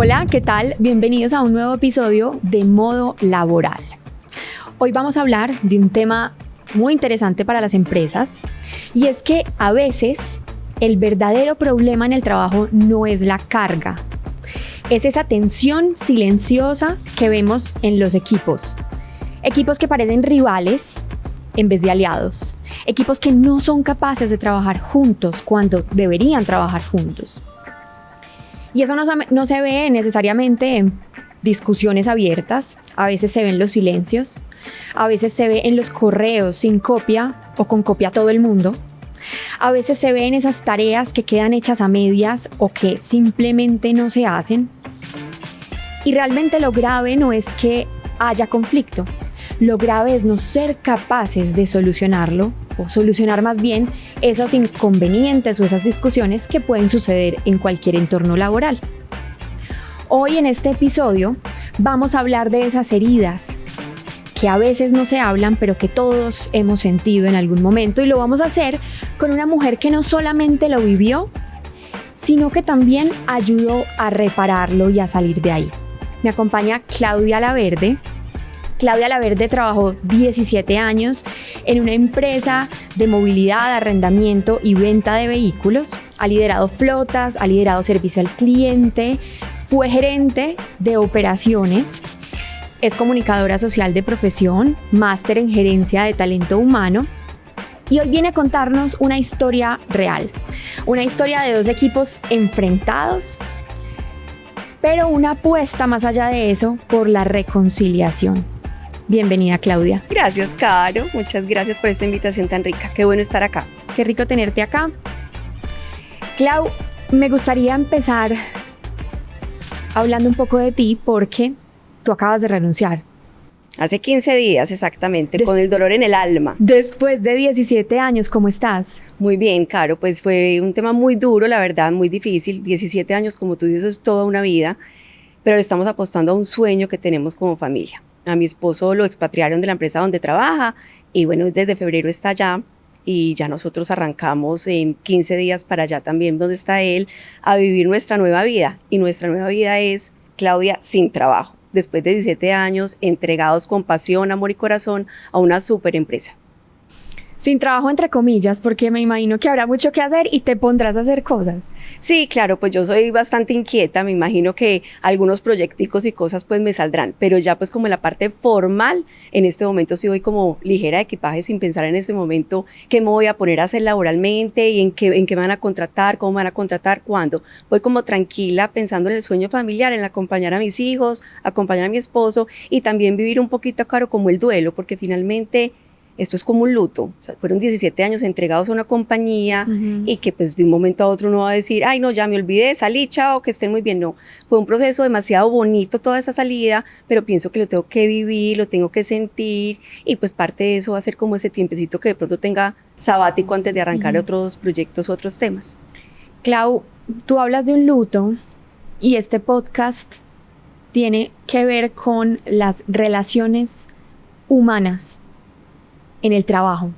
Hola, ¿qué tal? Bienvenidos a un nuevo episodio de Modo Laboral. Hoy vamos a hablar de un tema muy interesante para las empresas y es que a veces el verdadero problema en el trabajo no es la carga, es esa tensión silenciosa que vemos en los equipos. Equipos que parecen rivales en vez de aliados. Equipos que no son capaces de trabajar juntos cuando deberían trabajar juntos. Y eso no se ve necesariamente en discusiones abiertas, a veces se ve en los silencios, a veces se ve en los correos sin copia o con copia a todo el mundo, a veces se ve en esas tareas que quedan hechas a medias o que simplemente no se hacen. Y realmente lo grave no es que haya conflicto, lo grave es no ser capaces de solucionarlo o solucionar más bien esos inconvenientes o esas discusiones que pueden suceder en cualquier entorno laboral. Hoy en este episodio vamos a hablar de esas heridas que a veces no se hablan, pero que todos hemos sentido en algún momento, y lo vamos a hacer con una mujer que no solamente lo vivió, sino que también ayudó a repararlo y a salir de ahí. Me acompaña Claudia Laverde. Claudia Laverde trabajó 17 años en una empresa de movilidad, arrendamiento y venta de vehículos. Ha liderado flotas, ha liderado servicio al cliente, fue gerente de operaciones, es comunicadora social de profesión, máster en gerencia de talento humano. Y hoy viene a contarnos una historia real, una historia de dos equipos enfrentados, pero una apuesta más allá de eso por la reconciliación. Bienvenida, Claudia. Gracias, Caro. Muchas gracias por esta invitación tan rica. Qué bueno estar acá. Qué rico tenerte acá. Clau, me gustaría empezar hablando un poco de ti porque tú acabas de renunciar. Hace 15 días exactamente, con el dolor en el alma. Después de 17 años, ¿cómo estás? Muy bien, Caro. Pues fue un tema muy duro, la verdad, muy difícil. 17 años, como tú dices, es toda una vida, pero le estamos apostando a un sueño que tenemos como familia. A mi esposo lo expatriaron de la empresa donde trabaja y bueno, desde febrero está allá y ya nosotros arrancamos en 15 días para allá también donde está él a vivir nuestra nueva vida. Y nuestra nueva vida es Claudia sin trabajo, después de 17 años entregados con pasión, amor y corazón a una súper empresa. Sin trabajo entre comillas, porque me imagino que habrá mucho que hacer y te pondrás a hacer cosas. Sí, claro, pues yo soy bastante inquieta, me imagino que algunos proyecticos y cosas pues me saldrán, pero ya pues como en la parte formal, en este momento sí voy como ligera de equipaje sin pensar en este momento qué me voy a poner a hacer laboralmente y en qué me van a contratar, cómo me van a contratar, cuándo. Voy como tranquila pensando en el sueño familiar, en acompañar a mis hijos, acompañar a mi esposo y también vivir un poquito, Caro, como el duelo, porque finalmente esto es como un luto. O sea, fueron 17 años entregados a una compañía y que pues de un momento a otro uno va a decir, ay no, ya me olvidé, salí, chao, que estén muy bien. No, fue un proceso demasiado bonito toda esa salida, pero pienso que lo tengo que vivir, lo tengo que sentir y pues parte de eso va a ser como ese tiempecito que de pronto tenga sabático antes de arrancar otros proyectos u otros temas. Clau, tú hablas de un luto y este podcast tiene que ver con las relaciones humanas en el trabajo.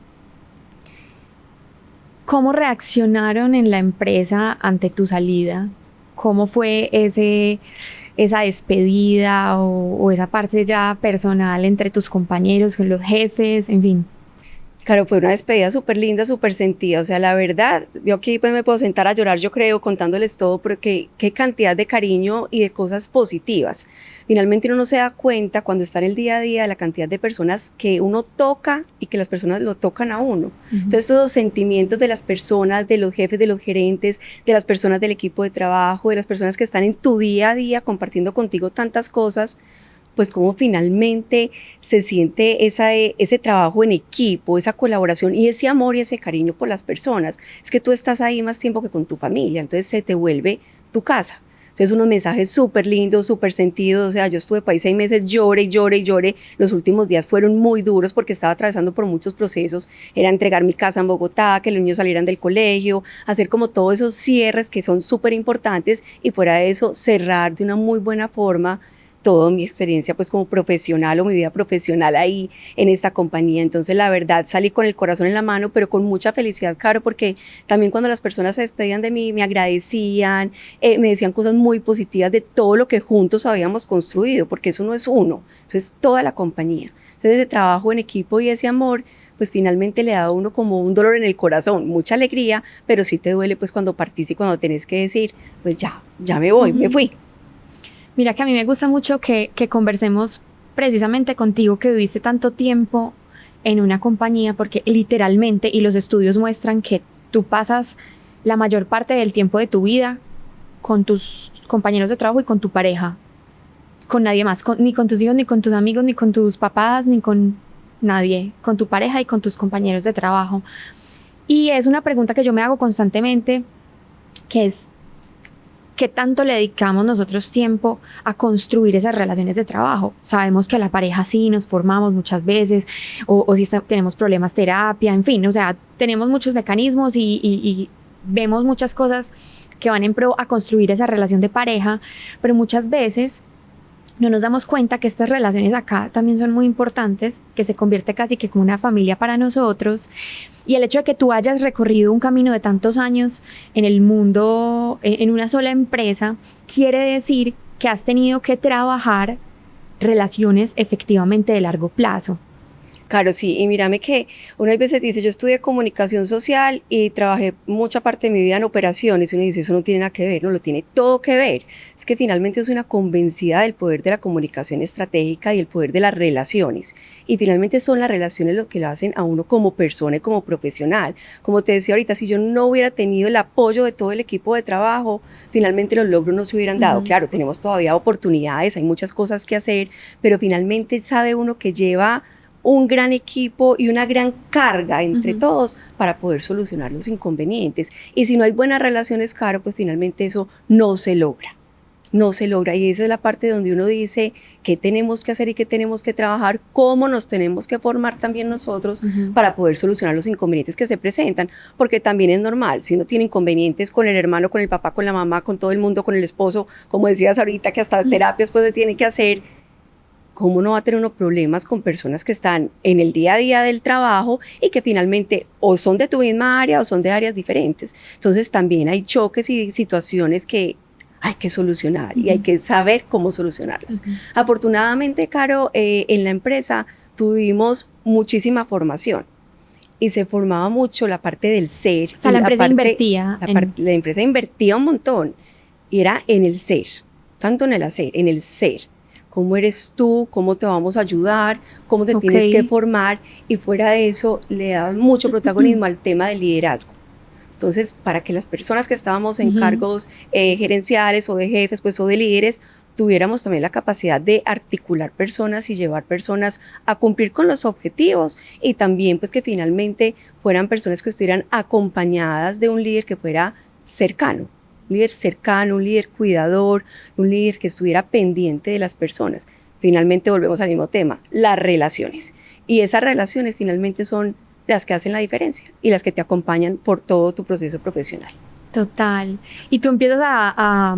¿Cómo reaccionaron en la empresa ante tu salida? ¿Cómo fue esa despedida o esa parte ya personal entre tus compañeros, con los jefes, en fin? Claro, fue una despedida súper linda, súper sentida. O sea, la verdad, yo aquí pues me puedo sentar a llorar, yo creo, contándoles todo, porque qué cantidad de cariño y de cosas positivas. Finalmente uno no se da cuenta cuando está en el día a día de la cantidad de personas que uno toca y que las personas lo tocan a uno. Entonces, esos sentimientos de las personas, de los jefes, de los gerentes, de las personas del equipo de trabajo, de las personas que están en tu día a día compartiendo contigo tantas cosas, pues cómo finalmente se siente ese trabajo en equipo, esa colaboración y ese amor y ese cariño por las personas. Es que tú estás ahí más tiempo que con tu familia, entonces se te vuelve tu casa. Entonces unos mensajes súper lindos, súper sentidos. O sea, yo estuve por ahí 6 meses, lloré. Los últimos días fueron muy duros porque estaba atravesando por muchos procesos. Era entregar mi casa en Bogotá, que los niños salieran del colegio, hacer como todos esos cierres que son súper importantes y fuera de eso cerrar de una muy buena forma toda mi experiencia pues como profesional o mi vida profesional ahí en esta compañía. Entonces la verdad salí con el corazón en la mano, pero con mucha felicidad, Caro, porque también cuando las personas se despedían de mí me agradecían, me decían cosas muy positivas de todo lo que juntos habíamos construido, porque eso no es uno, eso es toda la compañía. Entonces ese trabajo en equipo y ese amor pues finalmente le da a uno como un dolor en el corazón, mucha alegría, pero sí te duele pues cuando partís y cuando tenés que decir, pues ya me voy, me fui. Mira que a mí me gusta mucho que conversemos precisamente contigo, que viviste tanto tiempo en una compañía, porque literalmente, y los estudios muestran que tú pasas la mayor parte del tiempo de tu vida con tus compañeros de trabajo y con tu pareja, con nadie más, ni con tus hijos, ni con tus amigos, ni con tus papás, ni con nadie, con tu pareja y con tus compañeros de trabajo. Y es una pregunta que yo me hago constantemente, que es: ¿qué tanto le dedicamos nosotros tiempo a construir esas relaciones de trabajo? Sabemos que a la pareja sí nos formamos muchas veces, o si tenemos problemas, terapia, en fin, o sea, tenemos muchos mecanismos y vemos muchas cosas que van en pro a construir esa relación de pareja, pero muchas veces no nos damos cuenta que estas relaciones acá también son muy importantes, que se convierte casi que como una familia para nosotros. Y el hecho de que tú hayas recorrido un camino de tantos años en el mundo, en una sola empresa, quiere decir que has tenido que trabajar relaciones efectivamente de largo plazo. Claro, sí, y mírame que una vez dice, yo estudié comunicación social y trabajé mucha parte de mi vida en operaciones, y uno dice, eso no tiene nada que ver, no, lo tiene todo que ver. Es que finalmente soy una convencida del poder de la comunicación estratégica y el poder de las relaciones, y finalmente son las relaciones lo que lo hacen a uno como persona y como profesional. Como te decía ahorita, si yo no hubiera tenido el apoyo de todo el equipo de trabajo, finalmente los logros no se hubieran dado. Claro, tenemos todavía oportunidades, hay muchas cosas que hacer, pero finalmente sabe uno que lleva un gran equipo y una gran carga entre todos para poder solucionar los inconvenientes. Y si no hay buenas relaciones, Caro, pues finalmente eso no se logra. No se logra, y esa es la parte donde uno dice qué tenemos que hacer y qué tenemos que trabajar, cómo nos tenemos que formar también nosotros para poder solucionar los inconvenientes que se presentan, porque también es normal, si uno tiene inconvenientes con el hermano, con el papá, con la mamá, con todo el mundo, con el esposo, como decías ahorita que hasta terapias pues se tiene que hacer, ¿cómo no va a tener unos problemas con personas que están en el día a día del trabajo y que finalmente o son de tu misma área o son de áreas diferentes? Entonces también hay choques y situaciones que hay que solucionar y hay que saber cómo solucionarlas. Afortunadamente, Caro, en la empresa tuvimos muchísima formación y se formaba mucho la parte del ser. O sea, la empresa invertía. La empresa invertía un montón y era en el ser, tanto en el hacer, en el ser. ¿Cómo eres tú? ¿Cómo te vamos a ayudar? ¿Cómo te tienes que formar? Y fuera de eso, le daban mucho protagonismo al tema del liderazgo. Entonces, para que las personas que estábamos en cargos gerenciales o de jefes, pues, o de líderes, tuviéramos también la capacidad de articular personas y llevar personas a cumplir con los objetivos, y también pues que finalmente fueran personas que estuvieran acompañadas de un líder que fuera cercano. Un líder cercano, un líder cuidador, un líder que estuviera pendiente de las personas. Finalmente volvemos al mismo tema, las relaciones. Y esas relaciones finalmente son las que hacen la diferencia y las que te acompañan por todo tu proceso profesional. Total. Y tú empiezas a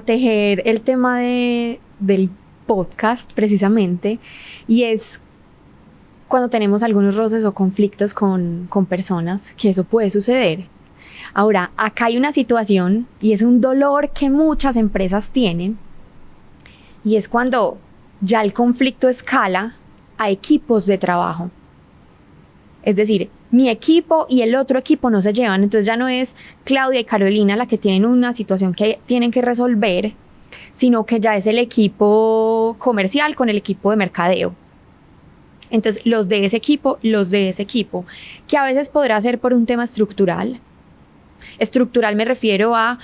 tejer el tema del podcast precisamente, y es cuando tenemos algunos roces o conflictos con personas, que eso puede suceder. Ahora, acá hay una situación y es un dolor que muchas empresas tienen, y es cuando ya el conflicto escala a equipos de trabajo. Es decir, mi equipo y el otro equipo no se llevan, entonces ya no es Claudia y Carolina la que tienen una situación que tienen que resolver, sino que ya es el equipo comercial con el equipo de mercadeo. Entonces, los de ese equipo, que a veces podrá ser por un tema estructural. Estructural me refiero a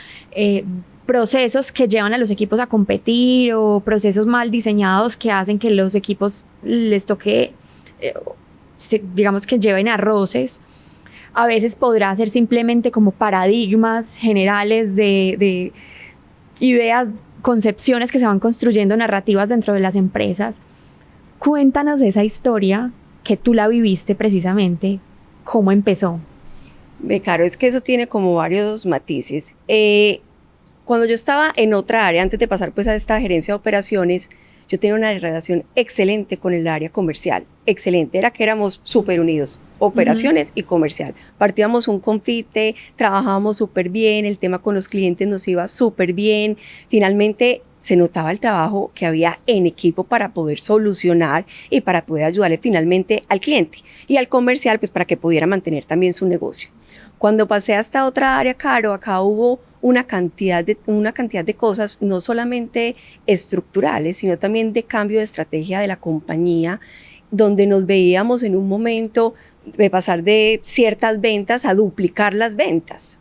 procesos que llevan a los equipos a competir, o procesos mal diseñados que hacen que los equipos les toque, digamos que lleven a roces. A veces podrá ser simplemente como paradigmas generales de ideas, concepciones que se van construyendo, narrativas dentro de las empresas. Cuéntanos esa historia que tú la viviste precisamente, ¿cómo empezó? Caro, es que eso tiene como varios matices. Cuando yo estaba en otra área, antes de pasar pues a esta gerencia de operaciones, yo tenía una relación excelente con el área comercial, excelente, era que éramos súper unidos, operaciones y comercial. Partíamos un confite, trabajábamos súper bien, el tema con los clientes nos iba súper bien, finalmente se notaba el trabajo que había en equipo para poder solucionar y para poder ayudarle finalmente al cliente y al comercial, pues para que pudiera mantener también su negocio. Cuando pasé a esta otra área, Caro, acá hubo una cantidad de cosas, no solamente estructurales, sino también de cambio de estrategia de la compañía, donde nos veíamos en un momento de pasar de ciertas ventas a duplicar las ventas.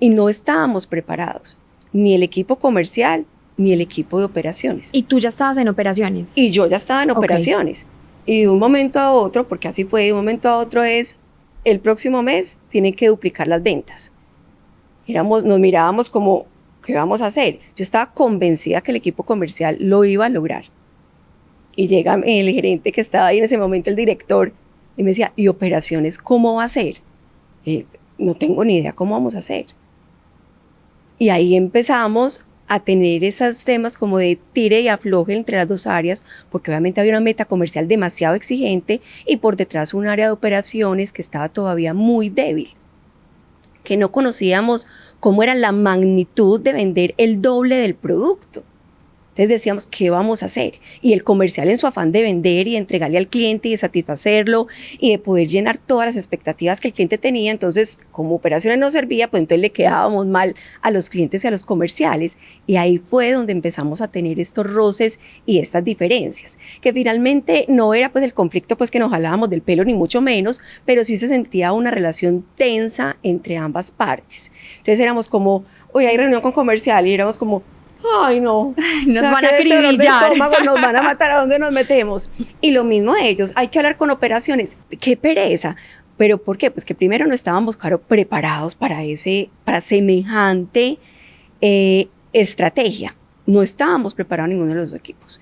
Y no estábamos preparados, ni el equipo comercial, ni el equipo de operaciones. ¿Y tú ya estabas en operaciones? Y yo ya estaba en operaciones. Y de un momento a otro, porque así fue, de un momento a otro es, el próximo mes tienen que duplicar las ventas. Nos mirábamos como, ¿qué vamos a hacer? Yo estaba convencida que el equipo comercial lo iba a lograr. Y llega el gerente que estaba ahí en ese momento, el director, y me decía, ¿y operaciones cómo va a ser? No tengo ni idea cómo vamos a hacer. Y ahí empezamos a tener esos temas como de tire y afloje entre las dos áreas, porque obviamente había una meta comercial demasiado exigente y por detrás un área de operaciones que estaba todavía muy débil, que no conocíamos cómo era la magnitud de vender el doble del producto. Entonces decíamos, ¿qué vamos a hacer? Y el comercial en su afán de vender y de entregarle al cliente y de satisfacerlo y de poder llenar todas las expectativas que el cliente tenía, entonces como operaciones no servía, pues entonces le quedábamos mal a los clientes y a los comerciales. Y ahí fue donde empezamos a tener estos roces y estas diferencias, que finalmente no era pues el conflicto pues que nos jalábamos del pelo ni mucho menos, pero sí se sentía una relación tensa entre ambas partes. Entonces éramos como, hoy hay reunión con comercial y éramos como, ay no, nos van a acribillar, nos van a matar, ¿a dónde nos metemos? Y lo mismo a ellos, hay que hablar con operaciones, qué pereza. ¿Pero por qué? Pues que primero no estábamos, claro, preparados para semejante estrategia, no estábamos preparados ninguno de los dos equipos.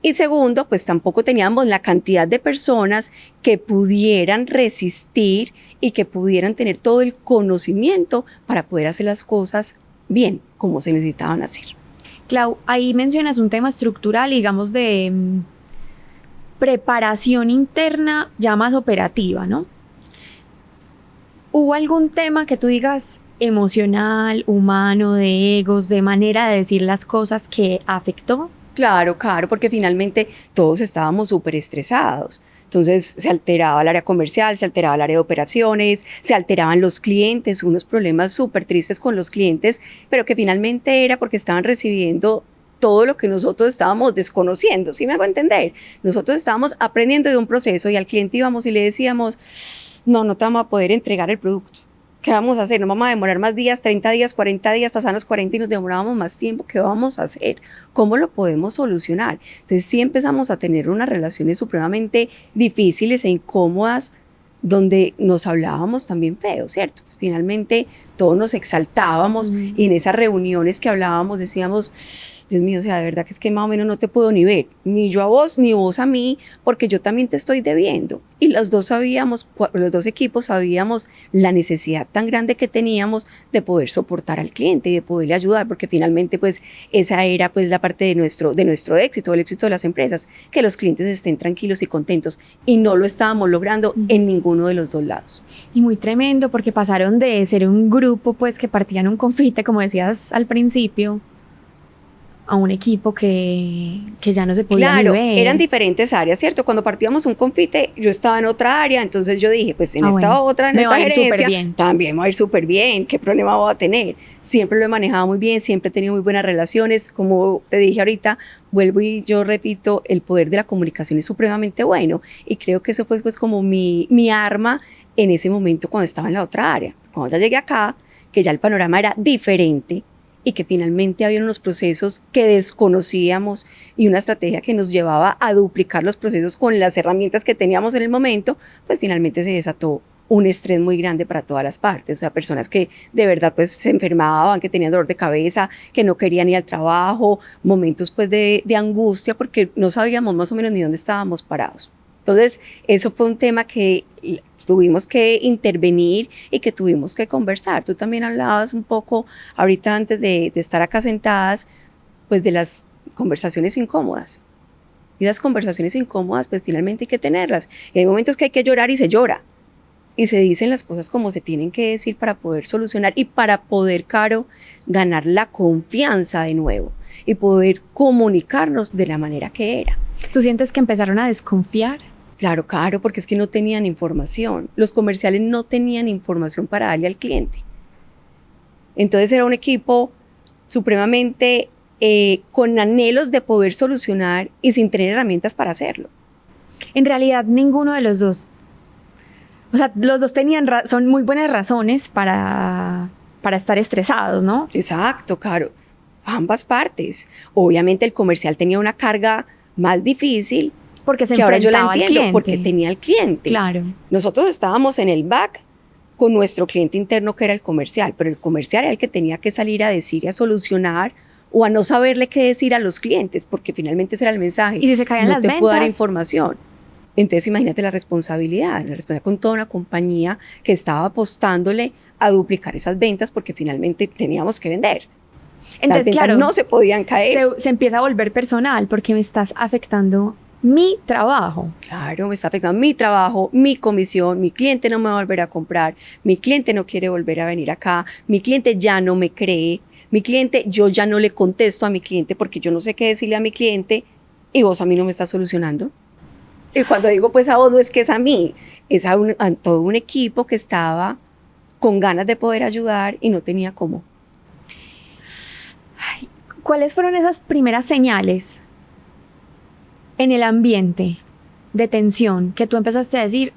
Y segundo, pues tampoco teníamos la cantidad de personas que pudieran resistir y que pudieran tener todo el conocimiento para poder hacer las cosas bien, como se necesitaban hacer. Clau, ahí mencionas un tema estructural, digamos, de preparación interna ya más operativa, ¿no? ¿Hubo algún tema que tú digas emocional, humano, de egos, de manera de decir las cosas que afectó? Claro, porque finalmente todos estábamos súper estresados. Entonces se alteraba el área comercial, se alteraba el área de operaciones, se alteraban los clientes, unos problemas súper tristes con los clientes, pero que finalmente era porque estaban recibiendo todo lo que nosotros estábamos desconociendo, ¿sí me hago entender? Nosotros estábamos aprendiendo de un proceso y al cliente íbamos y le decíamos, no te vamos a poder entregar el producto. ¿Qué vamos a hacer? No vamos a demorar más días, 30 días, 40 días, pasan los 40 y nos demorábamos más tiempo. ¿Qué vamos a hacer? ¿Cómo lo podemos solucionar? Entonces sí empezamos a tener unas relaciones supremamente difíciles e incómodas donde nos hablábamos también feo, ¿cierto? Pues finalmente todos nos exaltábamos y en esas reuniones que hablábamos decíamos, Dios mío, o sea, de verdad que es que más o menos no te puedo ni ver, ni yo a vos, ni vos a mí, porque yo también te estoy debiendo. Y los dos equipos sabíamos la necesidad tan grande que teníamos de poder soportar al cliente y de poderle ayudar, porque finalmente pues esa era pues la parte de nuestro éxito, el éxito de las empresas, que los clientes estén tranquilos y contentos, y no lo estábamos logrando en ninguno de los dos lados. Y muy tremendo, porque pasaron de ser un grupo pues que partían un confite, como decías al principio, a un equipo que ya no se podía ni ver. Claro, eran diferentes áreas, ¿cierto? Cuando partíamos un confite, yo estaba en otra área, entonces yo dije, pues en esta gerencia, también me va a ir súper bien, ¿qué problema voy a tener? Siempre lo he manejado muy bien, siempre he tenido muy buenas relaciones, como te dije ahorita, vuelvo y yo repito, el poder de la comunicación es supremamente bueno, y creo que eso fue pues como mi arma en ese momento cuando estaba en la otra área. Cuando ya llegué acá, que ya el panorama era diferente, y que finalmente había unos procesos que desconocíamos y una estrategia que nos llevaba a duplicar los procesos con las herramientas que teníamos en el momento, pues finalmente se desató un estrés muy grande para todas las partes, o sea, personas que de verdad pues se enfermaban, que tenían dolor de cabeza, que no querían ir al trabajo, momentos pues de angustia porque no sabíamos más o menos ni dónde estábamos parados. Entonces, eso fue un tema que tuvimos que intervenir y que tuvimos que conversar. Tú también hablabas un poco ahorita antes de estar acá sentadas, pues de las conversaciones incómodas. Y las conversaciones incómodas, pues finalmente hay que tenerlas. Y hay momentos que hay que llorar y se llora. Y se dicen las cosas como se tienen que decir para poder solucionar y para poder, Caro, ganar la confianza de nuevo y poder comunicarnos de la manera que era. ¿Tú sientes que empezaron a desconfiar? Claro, Caro, porque es que no tenían información. Los comerciales no tenían información para darle al cliente. Entonces era un equipo supremamente con anhelos de poder solucionar y sin tener herramientas para hacerlo. En realidad, ninguno de los dos, o sea, los dos tenían son muy buenas razones para estar estresados, ¿no? Exacto, Caro. Ambas partes. Obviamente el comercial tenía una carga más difícil, porque se que ahora yo la enfrentaba al entiendo, cliente. porque tenía al cliente. Claro. Nosotros estábamos en el back con nuestro cliente interno, que era el comercial, pero el comercial era el que tenía que salir a decir y a solucionar o a no saberle qué decir a los clientes, porque finalmente ese era el mensaje. Y si se caían no las te puedo dar ventas. información. Entonces imagínate la responsabilidad con toda una compañía que estaba apostándole a duplicar esas ventas porque finalmente teníamos que vender. Entonces, las ventas claro, no se podían caer. Se empieza a volver personal porque me estás afectando mi trabajo. Claro, me está afectando mi trabajo, mi comisión, mi cliente no me va a volver a comprar, mi cliente no quiere volver a venir acá, mi cliente ya no me cree, mi cliente, yo ya no le contesto a mi cliente porque yo no sé qué decirle a mi cliente y vos a mí no me estás solucionando. Y cuando digo pues a vos no es que es a mí, es a todo un equipo que estaba con ganas de poder ayudar y no tenía cómo. ¿Cuáles fueron esas primeras señales en el ambiente de tensión que tú empezaste a decir,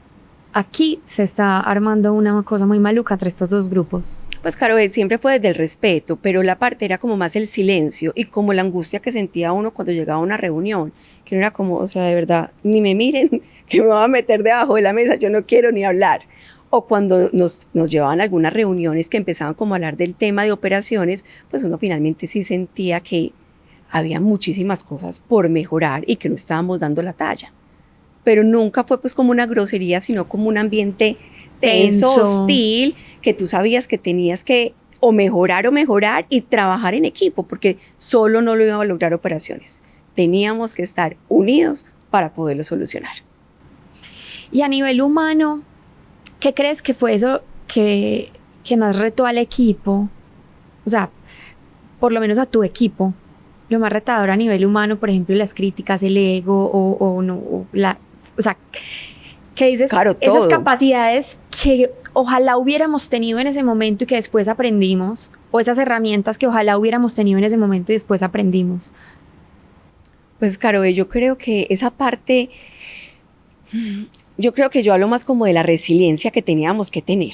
aquí se está armando una cosa muy maluca entre estos dos grupos? Pues claro, siempre fue desde el respeto, pero la parte era como más el silencio y como la angustia que sentía uno cuando llegaba a una reunión, que no era como, o sea, de verdad, ni me miren, que me voy a meter debajo de la mesa, yo no quiero ni hablar. O cuando nos llevaban a algunas reuniones que empezaban como a hablar del tema de operaciones, pues uno finalmente sí sentía que había muchísimas cosas por mejorar y que no estábamos dando la talla. Pero nunca fue pues como una grosería, sino como un ambiente tenso, hostil, que tú sabías que tenías que o mejorar y trabajar en equipo, porque solo no lo iba a lograr operaciones. Teníamos que estar unidos para poderlo solucionar. Y a nivel humano, ¿qué crees que fue eso que más retó al equipo? O sea, por lo menos a tu equipo. Lo más retador a nivel humano, por ejemplo, las críticas, el ego o sea, ¿qué dices? Claro, esas capacidades que ojalá hubiéramos tenido en ese momento y que después aprendimos, o esas herramientas que ojalá hubiéramos tenido en ese momento y después aprendimos. Pues claro, yo creo que esa parte, yo creo que yo hablo más como de la resiliencia que teníamos que tener,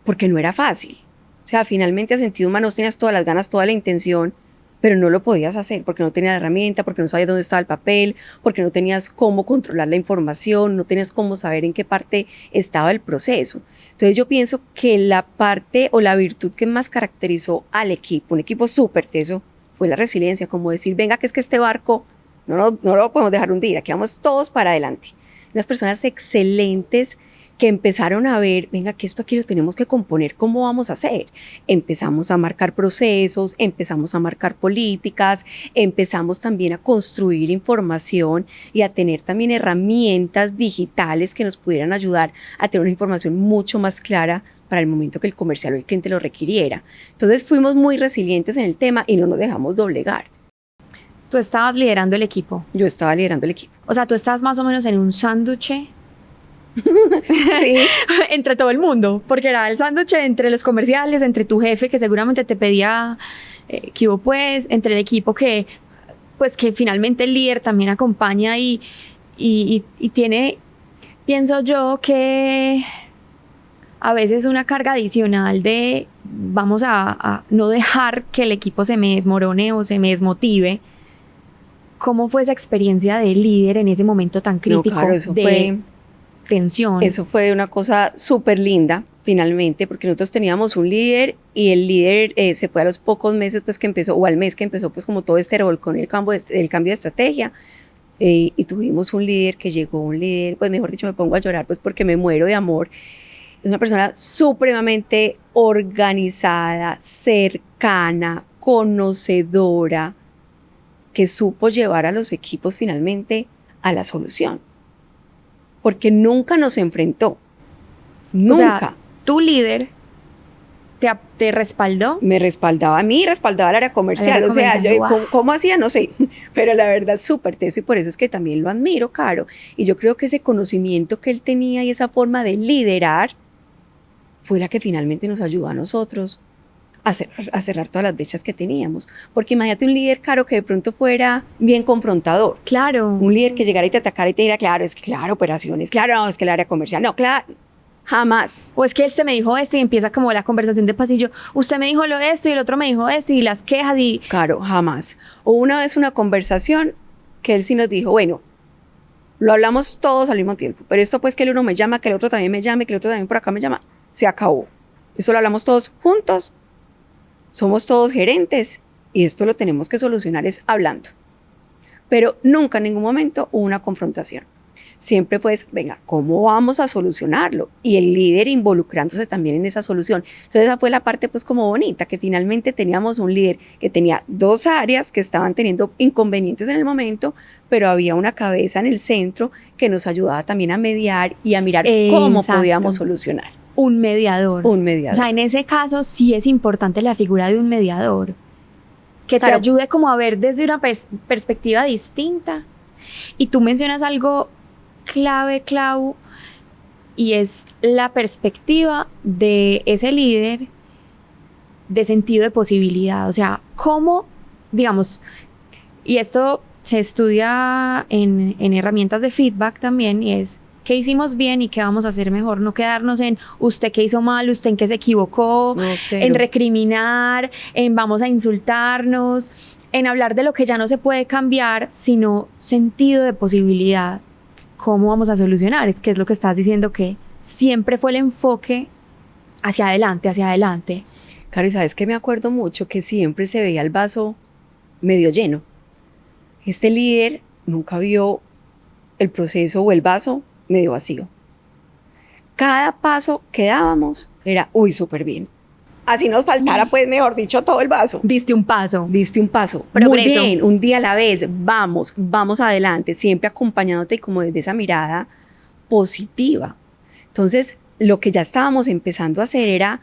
porque no era fácil. O sea, finalmente a sentido humano tenías todas las ganas, toda la intención, pero no lo podías hacer porque no tenías la herramienta, porque no sabías dónde estaba el papel, porque no tenías cómo controlar la información, no tenías cómo saber en qué parte estaba el proceso. Entonces yo pienso que la parte o la virtud que más caracterizó al equipo, un equipo súper teso, fue la resiliencia, como decir, venga, que es que este barco no lo podemos dejar hundir, aquí vamos todos para adelante. Unas personas excelentes que empezaron a ver, venga, que esto aquí lo tenemos que componer, ¿cómo vamos a hacer? Empezamos a marcar procesos, empezamos a marcar políticas, empezamos también a construir información y a tener también herramientas digitales que nos pudieran ayudar a tener una información mucho más clara para el momento que el comercial o el cliente lo requiriera. Entonces fuimos muy resilientes en el tema y no nos dejamos doblegar. Tú estabas liderando el equipo. Yo estaba liderando el equipo. O sea, tú estabas más o menos en un sándwich. Sí. Entre todo el mundo, porque era el sándwich entre los comerciales, entre tu jefe que seguramente te pedía que hubo pues, entre el equipo que finalmente el líder también acompaña y tiene, pienso yo que a veces una carga adicional de vamos a no dejar que el equipo se me desmorone o se me desmotive. ¿Cómo fue esa experiencia de líder en ese momento tan crítico? No, claro, eso de fue tensión. Eso fue una cosa súper linda, finalmente, porque nosotros teníamos un líder y el líder se fue a los pocos meses pues que empezó, o al mes que empezó pues como todo este revolcón, el cambio de estrategia, y tuvimos un líder que llegó, pues mejor dicho me pongo a llorar pues porque me muero de amor. Es una persona supremamente organizada, cercana, conocedora, que supo llevar a los equipos finalmente a la solución. Porque nunca nos enfrentó. Nunca. O sea, tu líder te respaldó. Me respaldaba a mí, respaldaba al área comercial. O sea, yo, wow. ¿cómo hacía? No sé. Pero la verdad, súper teso, y por eso es que también lo admiro, Caro. Y yo creo que ese conocimiento que él tenía y esa forma de liderar fue la que finalmente nos ayudó a nosotros a cerrar todas las brechas que teníamos. Porque imagínate un líder, Caro, que de pronto fuera bien confrontador. Claro. Un líder que llegara y te atacara y te dijera, claro, es que claro, operaciones, claro, no, es que el área comercial, no, claro, jamás. O es que él se me dijo esto y empieza como la conversación de pasillo. Usted me dijo esto y el otro me dijo esto y las quejas y... Claro, jamás. O una vez una conversación que él sí nos dijo, bueno, lo hablamos todos al mismo tiempo, pero esto pues que el uno me llama, que el otro también me llame, que el otro también por acá me llama, se acabó. Eso lo hablamos todos juntos, somos todos gerentes y esto lo tenemos que solucionar es hablando. Pero nunca en ningún momento hubo una confrontación. Siempre pues, venga, ¿cómo vamos a solucionarlo? Y el líder involucrándose también en esa solución. Entonces esa fue la parte pues como bonita, que finalmente teníamos un líder que tenía dos áreas que estaban teniendo inconvenientes en el momento, pero había una cabeza en el centro que nos ayudaba también a mediar y a mirar cómo podíamos solucionar. Un mediador. Un mediador. O sea, en ese caso sí es importante la figura de un mediador, que te ayude como a ver desde una perspectiva distinta. Y tú mencionas algo clave, Clau, y es la perspectiva de ese líder de sentido de posibilidad. O sea, cómo, digamos, y esto se estudia en herramientas de feedback también, y es qué hicimos bien y qué vamos a hacer mejor. No quedarnos en usted qué hizo mal, usted en qué se equivocó, en recriminar, en vamos a insultarnos, en hablar de lo que ya no se puede cambiar, sino sentido de posibilidad. ¿Cómo vamos a solucionar? Es que es lo que estás diciendo, que siempre fue el enfoque hacia adelante, hacia adelante. Cari, ¿sabes qué? Me acuerdo mucho que siempre se veía el vaso medio lleno. Este líder nunca vio el proceso o el vaso medio vacío. Cada paso que dábamos era, uy, súper bien. Así nos faltara, pues, mejor dicho, todo el vaso. Diste un paso. Diste un paso. Progreso. Muy bien, un día a la vez, vamos adelante, siempre acompañándote como desde esa mirada positiva. Entonces, lo que ya estábamos empezando a hacer era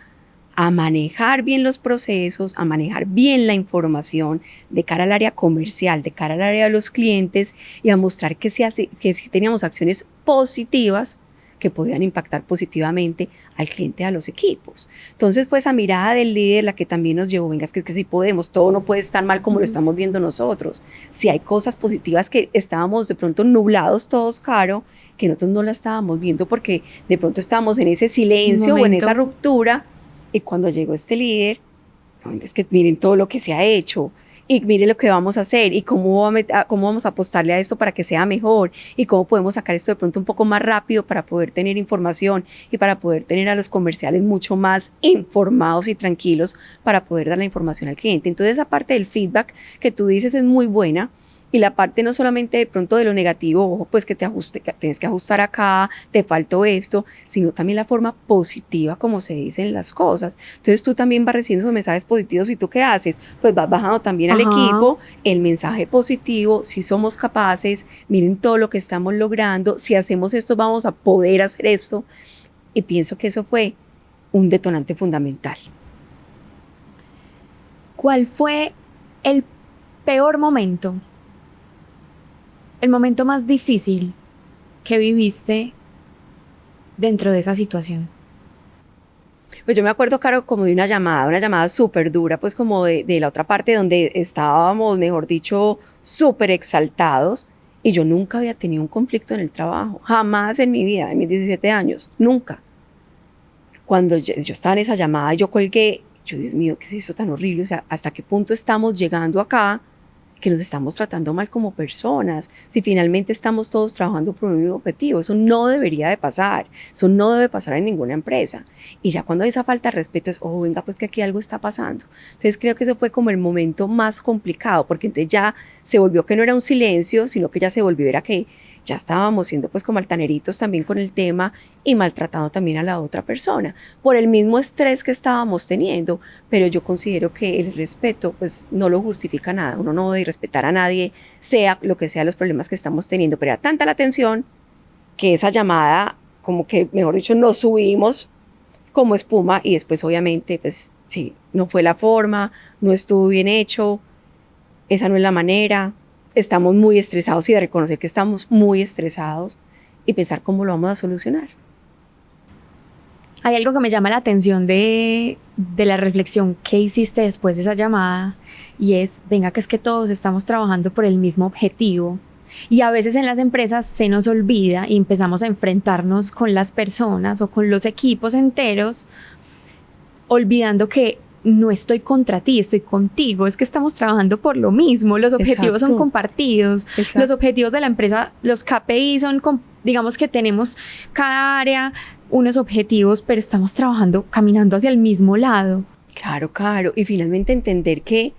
a manejar bien los procesos, a manejar bien la información de cara al área comercial, de cara al área de los clientes y a mostrar que sí teníamos acciones positivas que podían impactar positivamente al cliente, a los equipos. Entonces fue esa mirada del líder la que también nos llevó, venga, es que sí podemos, todo no puede estar mal como lo estamos viendo nosotros. Si hay cosas positivas que estábamos de pronto nublados todos, Caro, que nosotros no la estábamos viendo porque de pronto estábamos en ese silencio o en esa ruptura, y cuando llegó este líder, no, es que miren todo lo que se ha hecho, y mire lo que vamos a hacer y cómo vamos a apostarle a esto para que sea mejor y cómo podemos sacar esto de pronto un poco más rápido para poder tener información y para poder tener a los comerciales mucho más informados y tranquilos para poder dar la información al cliente. Entonces esa parte del feedback que tú dices es muy buena. Y la parte no solamente de pronto de lo negativo, ojo, pues que tienes que ajustar acá, te faltó esto, sino también la forma positiva como se dicen las cosas. Entonces tú también vas recibiendo esos mensajes positivos y tú ¿qué haces? Pues vas bajando también al equipo el mensaje positivo, si somos capaces, miren todo lo que estamos logrando, si hacemos esto vamos a poder hacer esto. Y pienso que eso fue un detonante fundamental. ¿Cuál fue el peor momento? El momento más difícil que viviste dentro de esa situación. Pues yo me acuerdo, Caro, como de una llamada súper dura, pues como de la otra parte donde estábamos, mejor dicho, súper exaltados, y yo nunca había tenido un conflicto en el trabajo, jamás en mi vida, en mis 17 años, nunca. Cuando yo estaba en esa llamada, yo colgué, yo, Dios mío, ¿qué es eso tan horrible? O sea, ¿hasta qué punto estamos llegando acá? Que nos estamos tratando mal como personas, si finalmente estamos todos trabajando por un mismo objetivo. Eso no debería de pasar, eso no debe pasar en ninguna empresa. Y ya cuando hay esa falta de respeto es, oh, venga, pues que aquí algo está pasando. Entonces creo que eso fue como el momento más complicado, porque entonces ya se volvió que no era un silencio, sino que ya se volvió era que ya estábamos siendo pues como altaneritos también con el tema y maltratando también a la otra persona por el mismo estrés que estábamos teniendo, pero yo considero que el respeto pues no lo justifica nada, uno no debe respetar a nadie, sea lo que sea los problemas que estamos teniendo, pero era tanta la tensión que esa llamada como que, mejor dicho, nos subimos como espuma y después obviamente pues sí, no fue la forma, no estuvo bien hecho, esa no es la manera. Estamos muy estresados y de reconocer que estamos muy estresados y pensar cómo lo vamos a solucionar. Hay algo que me llama la atención de la reflexión que hiciste después de esa llamada y es, venga, que es que todos estamos trabajando por el mismo objetivo y a veces en las empresas se nos olvida y empezamos a enfrentarnos con las personas o con los equipos enteros olvidando que no estoy contra ti, estoy contigo, es que estamos trabajando por lo mismo, los objetivos son compartidos, los objetivos de la empresa, los KPI son, digamos que tenemos cada área unos objetivos, pero estamos trabajando, caminando hacia el mismo lado. Claro, claro, y finalmente entender que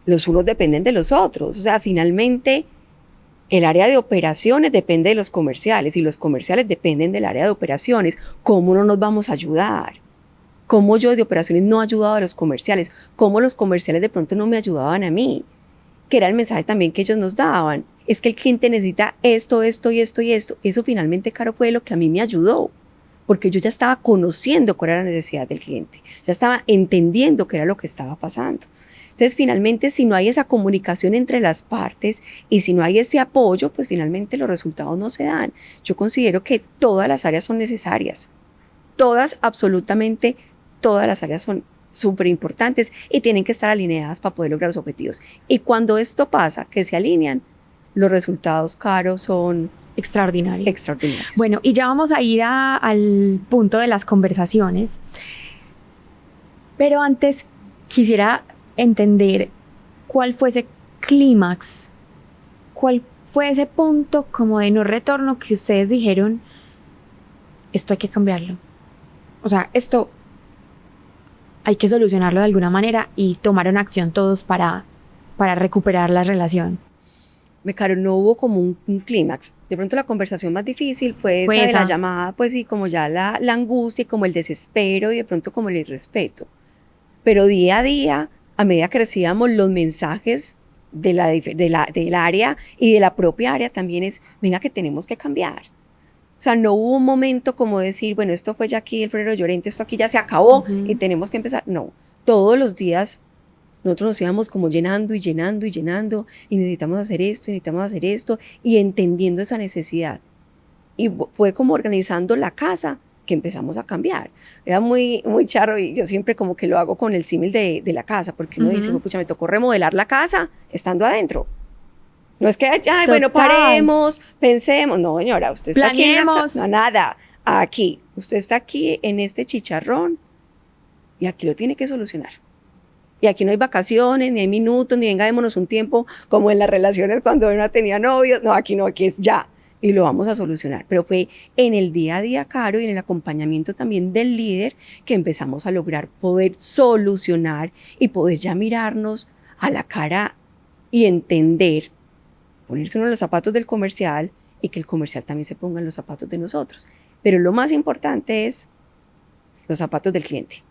los unos dependen de los otros, o sea, finalmente el área de operaciones depende de los comerciales y los comerciales dependen del área de operaciones, ¿cómo no nos vamos a ayudar? Cómo yo de operaciones no ayudaba a los comerciales, cómo los comerciales de pronto no me ayudaban a mí, que era el mensaje también que ellos nos daban, es que el cliente necesita esto, esto y esto y esto. Eso finalmente, Caro, fue lo que a mí me ayudó, porque yo ya estaba conociendo cuál era la necesidad del cliente, ya estaba entendiendo qué era lo que estaba pasando. Entonces, finalmente, si no hay esa comunicación entre las partes y si no hay ese apoyo, pues finalmente los resultados no se dan. Yo considero que todas las áreas son necesarias, todas, absolutamente todas las áreas son súper importantes y tienen que estar alineadas para poder lograr los objetivos. Y cuando esto pasa, que se alinean, los resultados, Caro, son extraordinarios. Bueno, y ya vamos a ir al punto de las conversaciones. Pero antes quisiera entender cuál fue ese clímax, cuál fue ese punto como de no retorno que ustedes dijeron, esto hay que cambiarlo. O sea, esto hay que solucionarlo de alguna manera y tomaron acción todos para recuperar la relación. Caro, no hubo como un clímax. De pronto la conversación más difícil fue esa de la llamada, pues sí, como ya la angustia, como el desespero y de pronto como el irrespeto. Pero día a día, a medida que recibíamos los mensajes del área y de la propia área también es, venga que tenemos que cambiar. O sea, no hubo un momento como decir, bueno, esto fue ya aquí el Florero Llorente, esto aquí ya se acabó y tenemos que empezar. No, todos los días nosotros nos íbamos como llenando y llenando y llenando y necesitamos hacer esto y necesitamos hacer esto y entendiendo esa necesidad. Y fue como organizando la casa que empezamos a cambiar. Era muy, muy charro y yo siempre como que lo hago con el símil de la casa, porque uno dice, pucha, me tocó remodelar la casa estando adentro. No es que, ay, bueno, paremos, pensemos. No, señora, usted está aquí en la casa. No, nada, aquí. Usted está aquí en este chicharrón y aquí lo tiene que solucionar. Y aquí no hay vacaciones, ni hay minutos, ni venga, démonos un tiempo, como en las relaciones cuando uno tenía novios. No, aquí no, aquí es ya. Y lo vamos a solucionar. Pero fue en el día a día, Caro, y en el acompañamiento también del líder que empezamos a lograr poder solucionar y poder ya mirarnos a la cara y entender, ponerse uno en los zapatos del comercial y que el comercial también se ponga en los zapatos de nosotros. Pero lo más importante es los zapatos del cliente.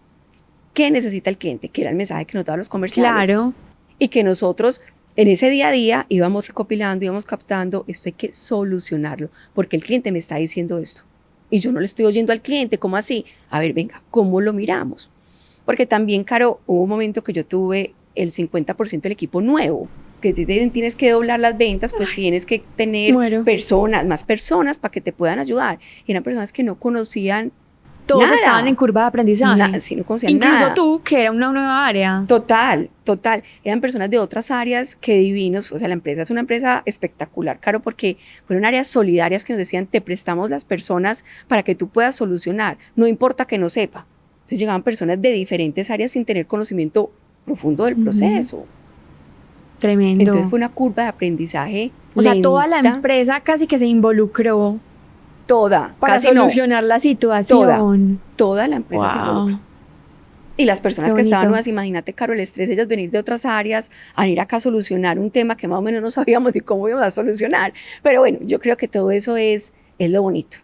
¿Qué necesita el cliente? Que era el mensaje que nos daban los comerciales. Claro. Y que nosotros en ese día a día íbamos recopilando, íbamos captando, esto hay que solucionarlo, porque el cliente me está diciendo esto. Y yo no le estoy oyendo al cliente, ¿cómo así? A ver, venga, ¿cómo lo miramos? Porque también, Caro, hubo un momento que yo tuve el 50% del equipo nuevo, que tienes que doblar las ventas, pues tienes que tener más personas para que te puedan ayudar. Y eran personas que no conocían todos nada. Estaban en curva de aprendizaje. Sí, no conocían incluso nada. Tú, que era una nueva área. Total. Eran personas de otras áreas que divinos. O sea, la empresa es una empresa espectacular, Caro, porque fueron áreas solidarias que nos decían, te prestamos las personas para que tú puedas solucionar. No importa que no sepa. Entonces llegaban personas de diferentes áreas sin tener conocimiento profundo del proceso. Tremendo. Entonces fue una curva de aprendizaje O sea, toda la empresa casi que se involucró. Toda. Para casi solucionar la situación. Toda la empresa se involucró. Y las personas Qué que estaban bonito. nuevas, imagínate, Caro, el estrés, ellas venir de otras áreas, a venir acá a solucionar un tema que más o menos no sabíamos ni cómo íbamos a solucionar. Pero bueno, yo creo que todo eso es lo bonito.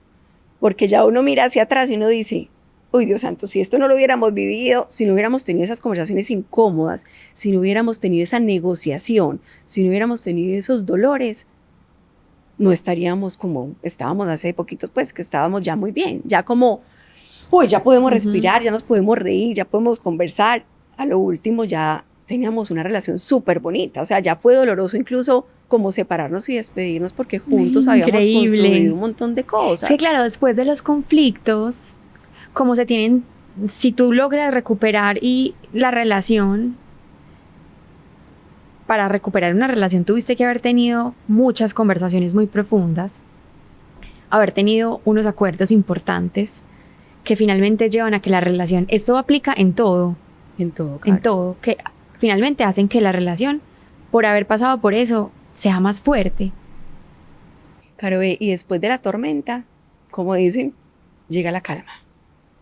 Porque ya uno mira hacia atrás y uno dice, uy, Dios santo, si esto no lo hubiéramos vivido, si no hubiéramos tenido esas conversaciones incómodas, si no hubiéramos tenido esa negociación, si no hubiéramos tenido esos dolores, no estaríamos como estábamos hace poquito, pues que estábamos ya muy bien, ya como, uy, ya podemos respirar, ya nos podemos reír, ya podemos conversar. A lo último ya teníamos una relación súper bonita, o sea, ya fue doloroso incluso como separarnos y despedirnos porque juntos habíamos construido un montón de cosas. Es que claro, después de los conflictos, como se tienen, si tú logras recuperar y la relación, para recuperar una relación tuviste que haber tenido muchas conversaciones muy profundas, haber tenido unos acuerdos importantes que finalmente llevan a que la relación, esto aplica en todo, Claro. en todo, que finalmente hacen que la relación, por haber pasado por eso, sea más fuerte. Claro, y después de la tormenta, como dicen, llega la calma.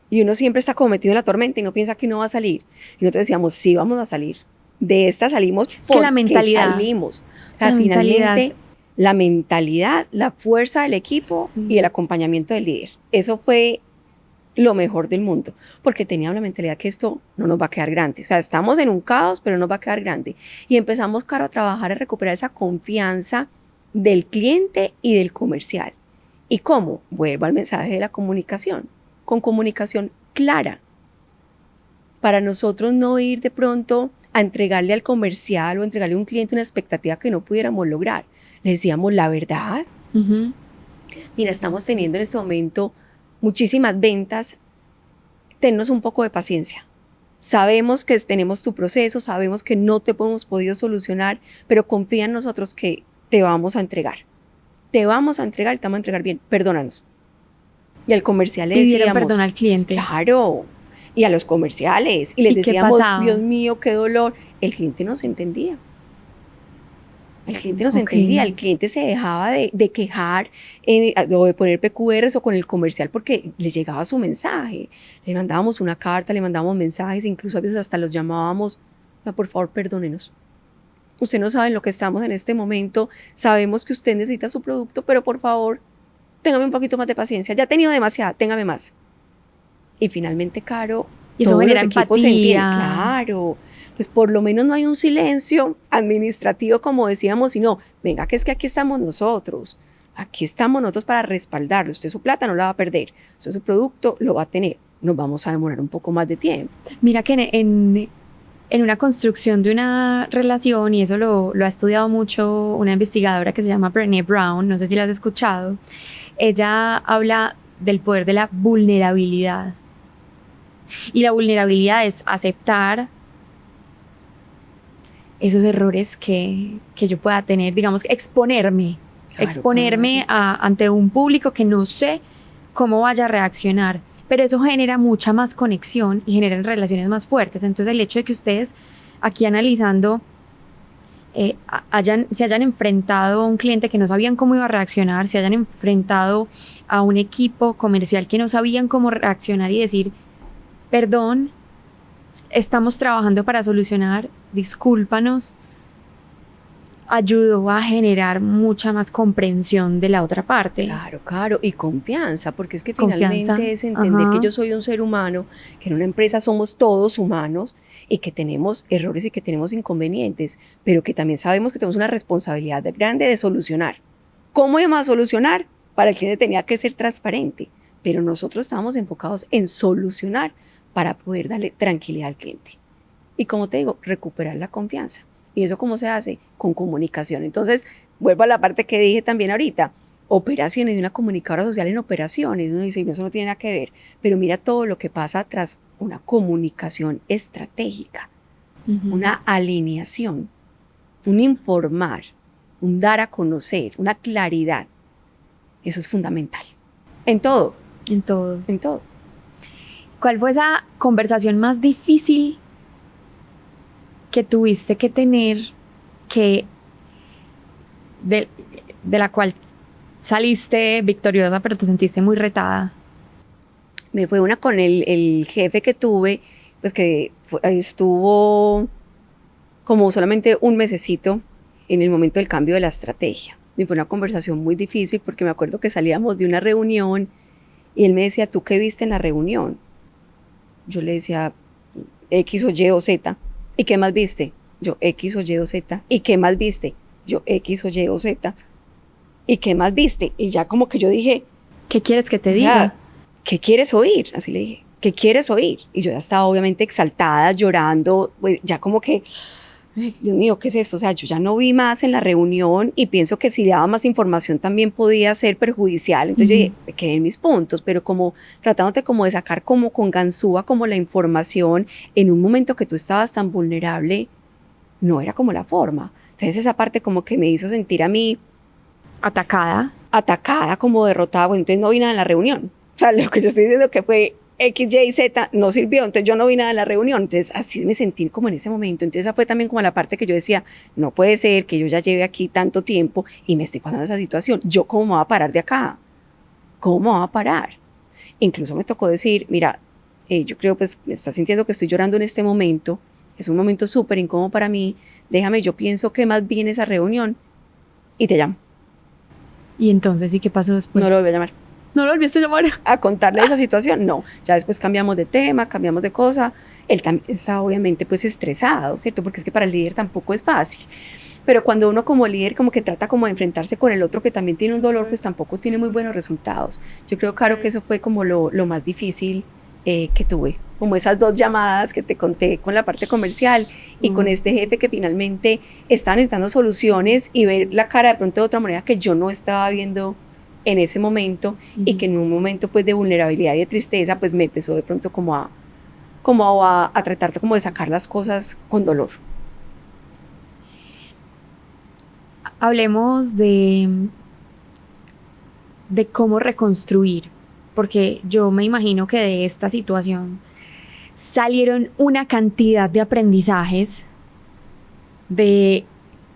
Y uno siempre está como metido en la tormenta y no piensa que no va a salir. Y nosotros decíamos, sí, vamos a salir. De esta salimos porque que la mentalidad, salimos. O sea, finalmente, la mentalidad, la fuerza del equipo y el acompañamiento del líder. Eso fue lo mejor del mundo, porque teníamos la mentalidad que esto no nos va a quedar grande. O sea, estamos en un caos, pero no nos va a quedar grande. Y empezamos, Caro, a trabajar, a recuperar esa confianza del cliente y del comercial. ¿Y cómo? Vuelvo al mensaje de la comunicación, con comunicación clara. Para nosotros no ir de pronto a entregarle al comercial o entregarle a un cliente una expectativa que no pudiéramos lograr. Le decíamos la verdad. Mira, estamos teniendo en este momento muchísimas ventas, tennos un poco de paciencia. Sabemos que tenemos tu proceso, sabemos que no te hemos podido solucionar, pero confía en nosotros que te vamos a entregar. Te vamos a entregar y te vamos a entregar bien. Perdónanos. Y al comercial le decíamos... Pidieron perdón al cliente. Claro. Y a los comerciales. Y les decíamos, Dios mío, qué dolor. El cliente nos entendía. El cliente nos entendía, el cliente se dejaba de quejar o de poner PQRs o con el comercial porque le llegaba su mensaje. Le mandábamos una carta, le mandábamos mensajes, incluso a veces hasta los llamábamos, por favor, perdónenos. Usted no sabe en lo que estamos en este momento, sabemos que usted necesita su producto, pero por favor, téngame un poquito más de paciencia. Ya he tenido demasiada, téngame más. Y finalmente, Caro, y eso genera empatía. Claro, pues por lo menos no hay un silencio administrativo como decíamos, sino, venga, que es que aquí estamos nosotros para respaldarlo. Usted su plata no la va a perder, usted su producto lo va a tener, nos vamos a demorar un poco más de tiempo. Mira que en una construcción de una relación, y eso lo ha estudiado mucho una investigadora que se llama Brené Brown, no sé si la has escuchado, ella habla del poder de la vulnerabilidad. Y la vulnerabilidad es aceptar esos errores que yo pueda tener, digamos, exponerme ante un público que no sé cómo vaya a reaccionar, pero eso genera mucha más conexión y genera relaciones más fuertes. Entonces el hecho de que ustedes aquí analizando se hayan enfrentado a un cliente que no sabían cómo iba a reaccionar, se hayan enfrentado a un equipo comercial que no sabían cómo reaccionar y decir, perdón, estamos trabajando para solucionar, discúlpanos, ayudó a generar mucha más comprensión de la otra parte. Claro, y confianza, porque es que finalmente es entender que yo soy un ser humano, que en una empresa somos todos humanos y que tenemos errores y que tenemos inconvenientes, pero que también sabemos que tenemos una responsabilidad grande de solucionar. ¿Cómo íbamos a solucionar? Para el cliente tenía que ser transparente, pero nosotros estábamos enfocados en solucionar para poder darle tranquilidad al cliente. Y como te digo, recuperar la confianza. ¿Y eso cómo se hace? Con comunicación. Entonces, vuelvo a la parte que dije también ahorita, operaciones, de una comunicadora social en operaciones. Uno dice, no, eso no tiene nada que ver, pero mira todo lo que pasa tras una comunicación estratégica, una alineación, un informar, un dar a conocer, una claridad. Eso es fundamental. En todo. En todo. En todo. ¿Cuál fue esa conversación más difícil que tuviste que tener, de la cual saliste victoriosa, pero te sentiste muy retada? Me fue una con el jefe que tuve, pues que estuvo como solamente un mesecito en el momento del cambio de la estrategia. Y fue una conversación muy difícil porque me acuerdo que salíamos de una reunión y él me decía, ¿tú qué viste en la reunión? Yo le decía, X o Y o Z. ¿Y qué más viste? Yo, X o Y o Z. ¿Y qué más viste? Yo, X o Y o Z. ¿Y qué más viste? Y ya como que yo dije, ¿qué quieres que te diga? ¿Qué quieres oír? Así le dije, ¿qué quieres oír? Y yo ya estaba obviamente exaltada, llorando, pues ya como que, ay, Dios mío, ¿qué es esto? O sea, yo ya no vi más en la reunión y pienso que si daba más información también podía ser perjudicial. Entonces yo dije, me quedé en mis puntos, pero como tratándote como de sacar como con ganzúa como la información en un momento que tú estabas tan vulnerable, no era como la forma. Entonces esa parte como que me hizo sentir a mí atacada, como derrotada. Bueno, entonces no vi nada en la reunión. O sea, lo que yo estoy diciendo que fue X, Y, Z no sirvió, entonces yo no vi nada en la reunión. Entonces así me sentí como en ese momento. Entonces esa fue también como la parte que yo decía, no puede ser que yo ya lleve aquí tanto tiempo y me esté pasando esa situación. ¿Yo cómo me voy a parar de acá? ¿Cómo me voy a parar? Incluso me tocó decir, mira, yo creo pues me está sintiendo que estoy llorando en este momento. Es un momento súper incómodo para mí. Déjame, yo pienso que más bien esa reunión y te llamo. ¿Y entonces, ¿y qué pasó después? No lo volví a llamar. ¿No lo volviste a llamar? ¿A contarle esa situación? No. Ya después cambiamos de tema, cambiamos de cosa. Él también está obviamente pues estresado, ¿cierto? Porque es que para el líder tampoco es fácil. Pero cuando uno como líder como que trata como de enfrentarse con el otro que también tiene un dolor, pues tampoco tiene muy buenos resultados. Yo creo, Caro, que eso fue como lo más difícil que tuve. Como esas 2 llamadas que te conté con la parte comercial y con este jefe que finalmente estaba necesitando soluciones y ver la cara de pronto de otra manera que yo no estaba viendo en ese momento y que en un momento pues de vulnerabilidad y de tristeza pues me empezó de pronto como a tratar como de sacar las cosas con dolor. Hablemos de cómo reconstruir, porque yo me imagino que de esta situación salieron una cantidad de aprendizajes de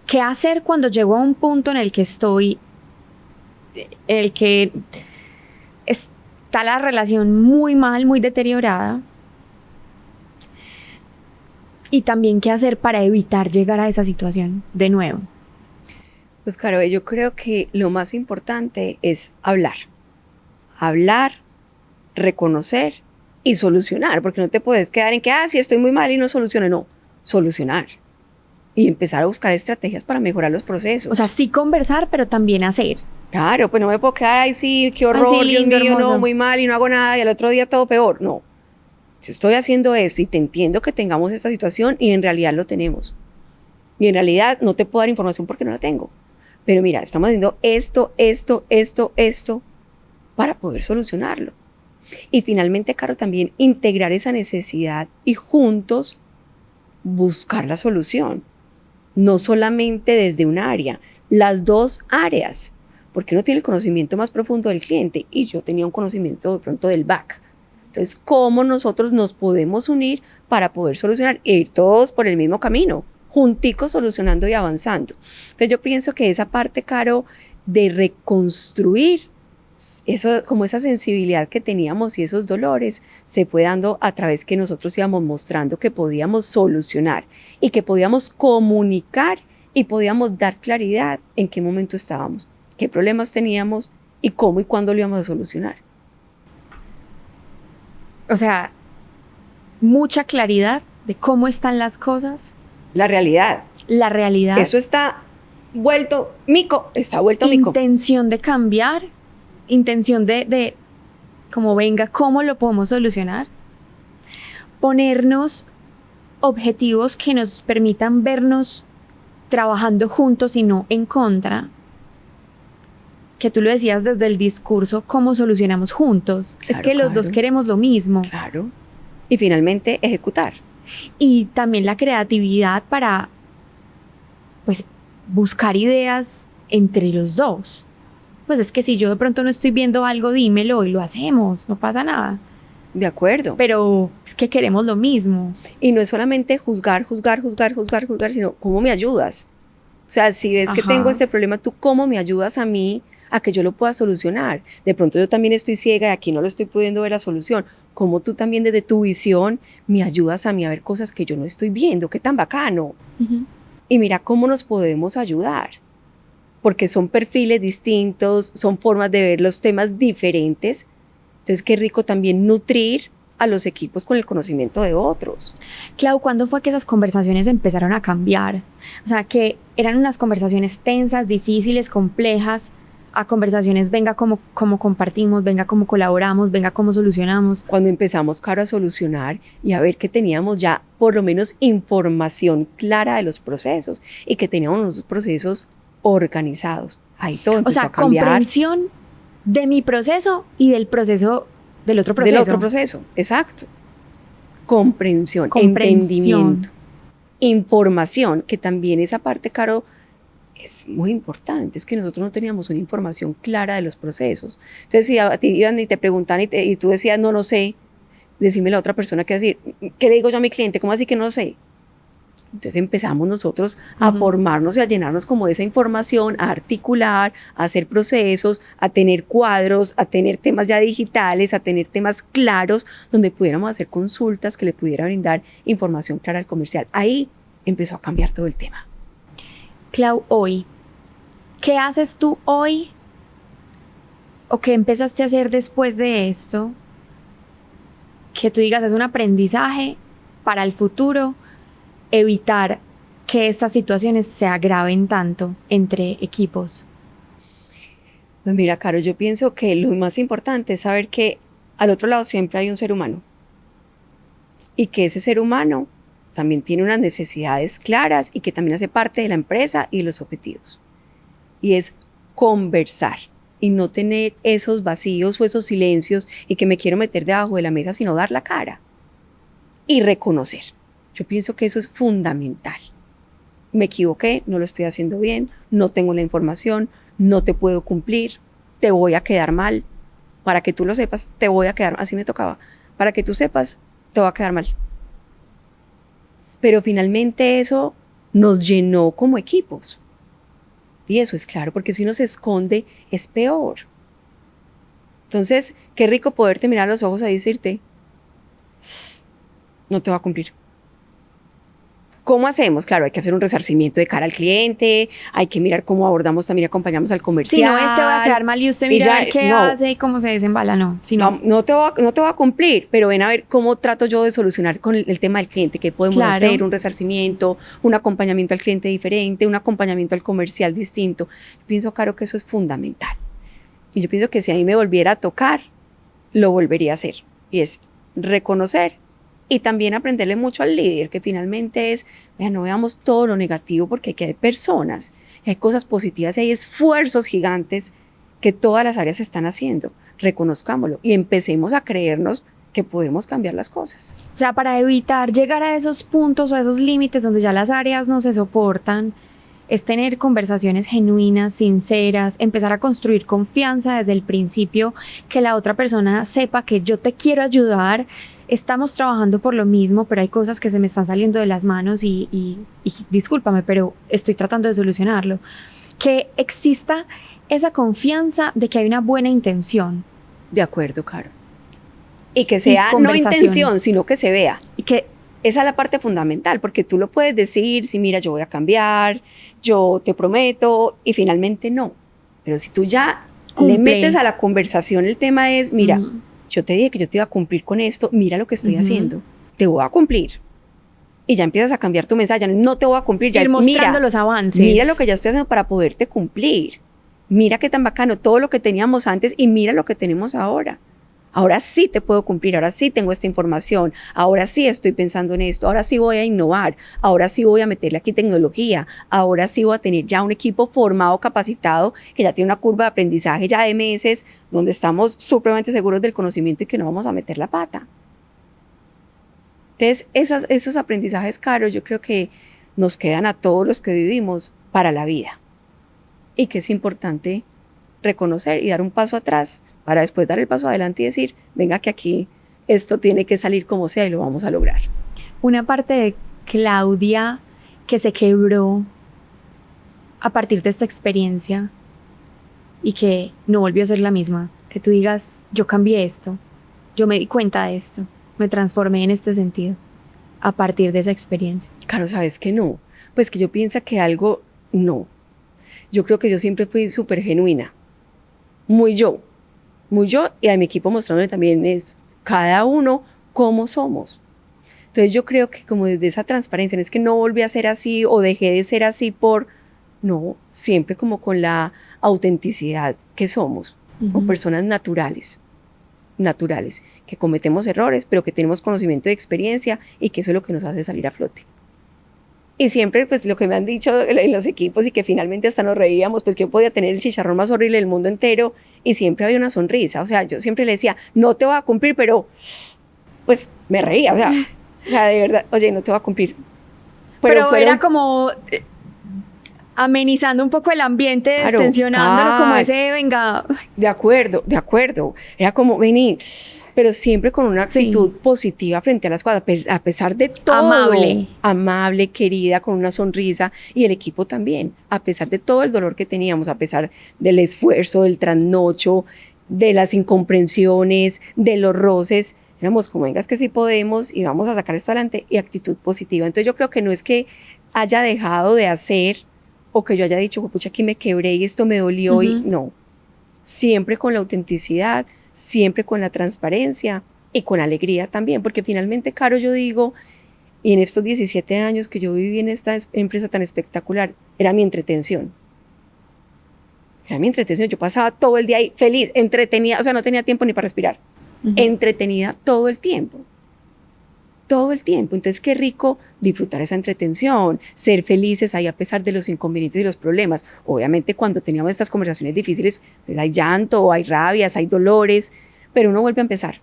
qué hacer cuando llego a un punto en el que estoy, en el que está la relación muy mal, muy deteriorada, y también qué hacer para evitar llegar a esa situación de nuevo. Pues claro, yo creo que lo más importante es hablar, reconocer y solucionar, porque no te puedes quedar en que, sí, estoy muy mal y no soluciono, no, solucionar y empezar a buscar estrategias para mejorar los procesos. O sea, sí conversar, pero también hacer. Claro, pues no me puedo quedar, ay sí, qué horror, sí, lindo, Dios mío, hermoso. no, muy mal y no hago nada y al otro día todo peor, no. Si estoy haciendo esto y te entiendo que tengamos esta situación y en realidad lo tenemos. Y en realidad no te puedo dar información porque no la tengo. Pero mira, estamos haciendo esto para poder solucionarlo. Y finalmente, Caro, también integrar esa necesidad y juntos buscar la solución. No solamente desde un área, las 2 áreas. Porque uno tiene el conocimiento más profundo del cliente y yo tenía un conocimiento de pronto del back. Entonces, ¿cómo nosotros nos podemos unir para poder solucionar e ir todos por el mismo camino? Junticos solucionando y avanzando. Entonces yo pienso que esa parte, Caro, de reconstruir eso, como esa sensibilidad que teníamos y esos dolores, se fue dando a través que nosotros íbamos mostrando que podíamos solucionar y que podíamos comunicar y podíamos dar claridad en qué momento estábamos, qué problemas teníamos y cómo y cuándo lo íbamos a solucionar. O sea, mucha claridad de cómo están las cosas. La realidad. La realidad. Eso está vuelto mico. Intención de cambiar, intención de como venga, ¿cómo lo podemos solucionar? Ponernos objetivos que nos permitan vernos trabajando juntos y no en contra. Que tú lo decías desde el discurso, ¿cómo solucionamos juntos? Claro, es que los 2 queremos lo mismo. Claro. Y finalmente ejecutar. Y también la creatividad para, pues, buscar ideas entre los 2. Pues es que si yo de pronto no estoy viendo algo, dímelo y lo hacemos, no pasa nada. De acuerdo. Pero es que queremos lo mismo. Y no es solamente juzgar, sino cómo me ayudas. O sea, si ves que tengo este problema, ¿tú cómo me ayudas a mí a que yo lo pueda solucionar. De pronto yo también estoy ciega y aquí no lo estoy pudiendo ver la solución. Como tú también desde tu visión me ayudas a mí a ver cosas que yo no estoy viendo. ¡Qué tan bacano! Y mira cómo nos podemos ayudar. Porque son perfiles distintos, son formas de ver los temas diferentes. Entonces, qué rico también nutrir a los equipos con el conocimiento de otros. Clau, ¿cuándo fue que esas conversaciones empezaron a cambiar? O sea, que eran unas conversaciones tensas, difíciles, complejas, a conversaciones, venga, cómo compartimos, venga, cómo colaboramos, venga, cómo solucionamos. Cuando empezamos, Caro, a solucionar y a ver que teníamos ya por lo menos información clara de los procesos y que teníamos unos procesos organizados. Ahí todo empezó a cambiar. Comprensión de mi proceso y del proceso del otro proceso. Del otro proceso, exacto. Comprensión, entendimiento, información, que también esa parte, Caro, es muy importante. Es que nosotros no teníamos una información clara de los procesos. Entonces, si a ti iban y te preguntan y tú decías, no lo sé, decime la otra persona qué decir. ¿Qué le digo yo a mi cliente? ¿Cómo así que no lo sé? Entonces empezamos nosotros a formarnos y a llenarnos como de esa información, a articular, a hacer procesos, a tener cuadros, a tener temas ya digitales, a tener temas claros donde pudiéramos hacer consultas que le pudiera brindar información clara al comercial. Ahí empezó a cambiar todo el tema. Clau, hoy, ¿qué haces tú hoy o qué empezaste a hacer después de esto? Que tú digas, es un aprendizaje para el futuro, evitar que estas situaciones se agraven tanto entre equipos. Pues mira, Caro, yo pienso que lo más importante es saber que al otro lado siempre hay un ser humano y que ese ser humano también tiene unas necesidades claras y que también hace parte de la empresa y de los objetivos. Y es conversar y no tener esos vacíos o esos silencios y que me quiero meter debajo de la mesa, sino dar la cara y reconocer. Yo pienso que eso es fundamental. Me equivoqué, no lo estoy haciendo bien, no tengo la información, no te puedo cumplir, te voy a quedar mal. Para que tú lo sepas, te voy a quedar, así me tocaba, para que tú sepas, te voy a quedar mal. Pero finalmente eso nos llenó como equipos. Y eso es claro, porque si uno se esconde, es peor. Entonces, qué rico poderte mirar a los ojos y decirte, no te va a cumplir. ¿Cómo hacemos? Claro, hay que hacer un resarcimiento de cara al cliente, hay que mirar cómo abordamos, también acompañamos al comercial. Si no, este va a quedar mal y usted mira a ver qué hace y cómo se desembala, no. Si no te va a cumplir, pero ven a ver cómo trato yo de solucionar con el tema del cliente, qué podemos hacer, un resarcimiento, un acompañamiento al cliente diferente, un acompañamiento al comercial distinto. Yo pienso, Caro, que eso es fundamental. Y yo pienso que si a mí me volviera a tocar, lo volvería a hacer. Y es reconocer y también aprenderle mucho al líder, que finalmente es, no veamos todo lo negativo, porque aquí hay personas, hay cosas positivas y hay esfuerzos gigantes que todas las áreas están haciendo. Reconozcámoslo y empecemos a creernos que podemos cambiar las cosas. O sea, para evitar llegar a esos puntos o a esos límites donde ya las áreas no se soportan, es tener conversaciones genuinas, sinceras, empezar a construir confianza desde el principio, que la otra persona sepa que yo te quiero ayudar, estamos trabajando por lo mismo, pero hay cosas que se me están saliendo de las manos y discúlpame, pero estoy tratando de solucionarlo. Que exista esa confianza de que hay una buena intención. De acuerdo, Caro. Y que sea no intención, sino que se vea. Y que esa es la parte fundamental, porque tú lo puedes decir, sí, mira, yo voy a cambiar, yo te prometo, y finalmente no. Pero si tú ya le metes a la conversación, el tema es, mira, yo te dije que yo te iba a cumplir con esto, mira lo que estoy haciendo, te voy a cumplir. Y ya empiezas a cambiar tu mensaje, no te voy a cumplir, ya ir es, mostrando mira, los avances. Mira lo que ya estoy haciendo para poderte cumplir. Mira qué tan bacano, todo lo que teníamos antes y mira lo que tenemos ahora. Ahora sí te puedo cumplir, ahora sí tengo esta información, ahora sí estoy pensando en esto, ahora sí voy a innovar, ahora sí voy a meterle aquí tecnología, ahora sí voy a tener ya un equipo formado, capacitado, que ya tiene una curva de aprendizaje ya de meses, donde estamos supremamente seguros del conocimiento y que no vamos a meter la pata. Entonces, esos aprendizajes caros yo creo que nos quedan a todos los que vivimos para la vida. Y que es importante reconocer y dar un paso atrás para después dar el paso adelante y decir, venga que aquí esto tiene que salir como sea y lo vamos a lograr. Una parte de Claudia que se quebró a partir de esta experiencia, y que no volvió a ser la misma? Que tú digas, yo cambié esto, yo me di cuenta de esto, me transformé en este sentido a partir de esa experiencia. Claro, sabes que no. Pues que yo pienso que algo no. Yo creo que yo siempre fui súper genuina. Muy yo, y a mi equipo mostrándole también es cada uno cómo somos. Entonces yo creo que como desde esa transparencia, no es que no volví a ser así o dejé de ser así no, siempre como con la autenticidad que somos, como personas naturales, que cometemos errores, pero que tenemos conocimiento y experiencia y que eso es lo que nos hace salir a flote. Y siempre, pues, lo que me han dicho en los equipos y que finalmente hasta nos reíamos, pues, que yo podía tener el chicharrón más horrible del mundo entero y siempre había una sonrisa. O sea, yo siempre le decía, no te voy a cumplir, pero, pues, me reía. O sea, de verdad, oye, no te voy a cumplir. Pero era como amenizando un poco el ambiente, claro, destensionándolo, como ese, venga. De acuerdo. Era como, vení, pero siempre con una actitud positiva frente a las cosas, a pesar de todo. Amable, querida, con una sonrisa, y el equipo también, a pesar de todo el dolor que teníamos, a pesar del esfuerzo, del trasnocho, de las incomprensiones, de los roces, éramos como, vengas que sí podemos y vamos a sacar esto adelante, y actitud positiva. Entonces yo creo que no es que haya dejado de hacer o que yo haya dicho, pucha, aquí me quebré y esto me dolió, y no. Siempre con la autenticidad, siempre con la transparencia y con alegría también, porque finalmente, Caro, yo digo, y en estos 17 años que yo viví en esta empresa tan espectacular, era mi entretención. Yo pasaba todo el día ahí feliz, entretenida, o sea, no tenía tiempo ni para respirar. Entretenida todo el tiempo. Entonces qué rico disfrutar esa entretención, ser felices ahí a pesar de los inconvenientes y los problemas. Obviamente cuando teníamos estas conversaciones difíciles, pues hay llanto, hay rabias, hay dolores, pero uno vuelve a empezar.